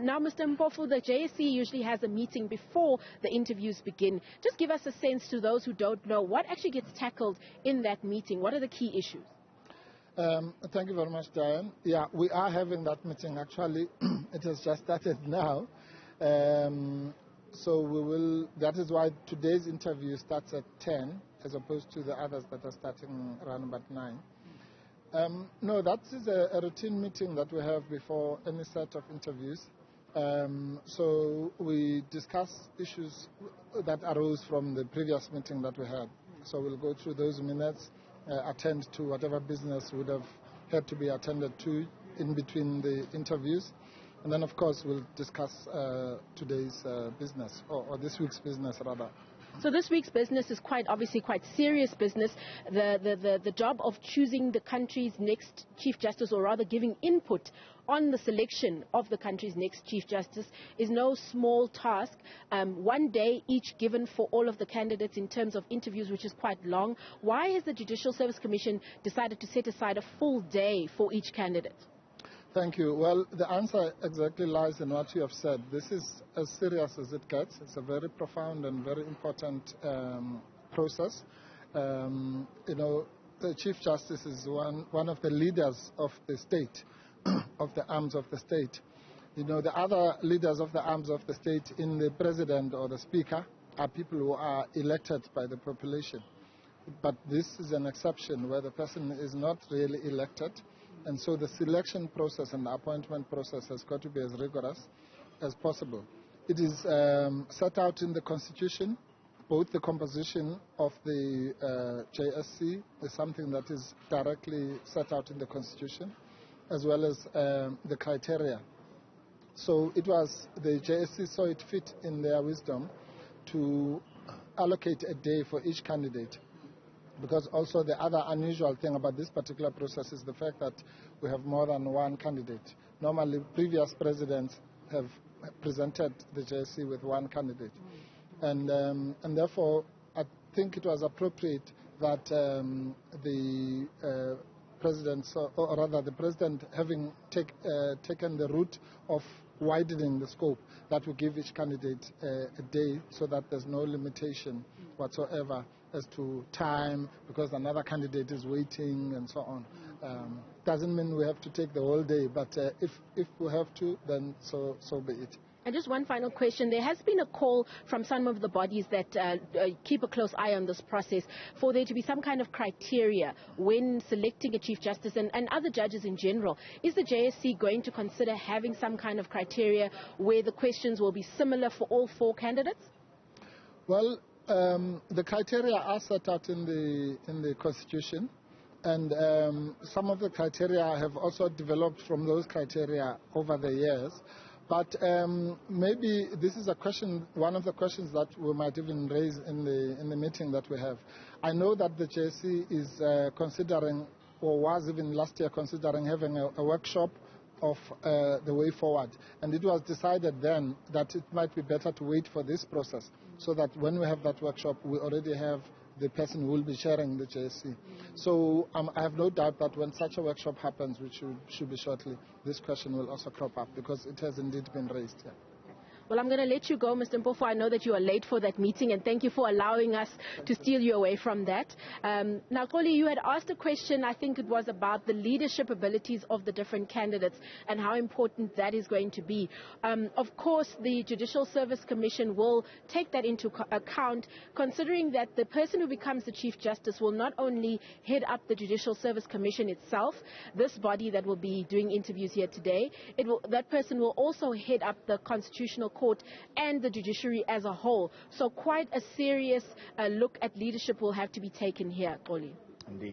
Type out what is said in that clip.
Now, Mr. Mpofu, the JSC usually has a meeting before the interviews begin. Just give us a sense, to those who don't know, what actually gets tackled in that meeting. What are the key issues? Thank you very much, Diane. Yeah, we are having that meeting. Actually, it has just started now. So we will. That is why today's interview starts at 10, as opposed to the others that are starting around about 9. No, that is a routine meeting that we have before any set of interviews. So we discuss issues that arose from the previous meeting that we had. So we'll go through those minutes, attend to whatever business would have had to be attended to in between the interviews. And then, of course, we'll discuss today's business, or this week's business, rather. So this week's business is obviously quite serious business. The job of choosing the country's next Chief Justice, or rather giving input on the selection of the country's next Chief Justice, is no small task. 1 day each given for all of the candidates in terms of interviews, which is quite long. Why has the Judicial Service Commission decided to set aside a full day for each candidate? Thank you. Well, the answer exactly lies in what you have said. This is as serious as it gets. It's a very profound and very important process. The Chief Justice is one of the leaders of the state, of the arms of the state. The other leaders of the arms of the state, in the president or the speaker, are people who are elected by the population. But this is an exception where the person is not really elected. And so the selection process and the appointment process has got to be as rigorous as possible. It is set out in the Constitution. Both the composition of the JSC is something that is directly set out in the Constitution, as well as the criteria. So it was the JSC saw it fit in their wisdom to allocate a day for each candidate. Because also the other unusual thing about this particular process is the fact that we have more than one candidate. Normally, previous presidents have presented the JSC with one candidate. And therefore, I think it was appropriate that the president having taken the route of widening the scope, that will give each candidate a day, so that there's no limitation whatsoever as to time, because another candidate is waiting and so on. Doesn't mean we have to take the whole day, but if we have to, then so be it. And just one final question. There has been a call from some of the bodies that keep a close eye on this process for there to be some kind of criteria when selecting a Chief Justice and other judges in general. Is the JSC going to consider having some kind of criteria where the questions will be similar for all 4 candidates? Well, the criteria are set out in the Constitution, and some of the criteria have also developed from those criteria over the years. But maybe this is one of the questions that we might even raise in the meeting that we have. I know that the JSC is considering, or was even last year considering, having a workshop of the way forward. And it was decided then that it might be better to wait for this process, so that when we have that workshop, we already have the person who will be chairing the JSC. So I have no doubt that when such a workshop happens, which should be shortly, this question will also crop up, because it has indeed been raised. Yeah. Well, I'm going to let you go, Mr. Mpofu. I know that you are late for that meeting, and thank you for allowing us to steal you away from that. Now, Xoli, you had asked a question, I think it was about the leadership abilities of the different candidates and how important that is going to be. Of course, the Judicial Service Commission will take that into account, considering that the person who becomes the Chief Justice will not only head up the Judicial Service Commission itself, this body that will be doing interviews here today, that person will also head up the Constitutional Court and the judiciary as a whole. So quite a serious look at leadership will have to be taken here, Xoli.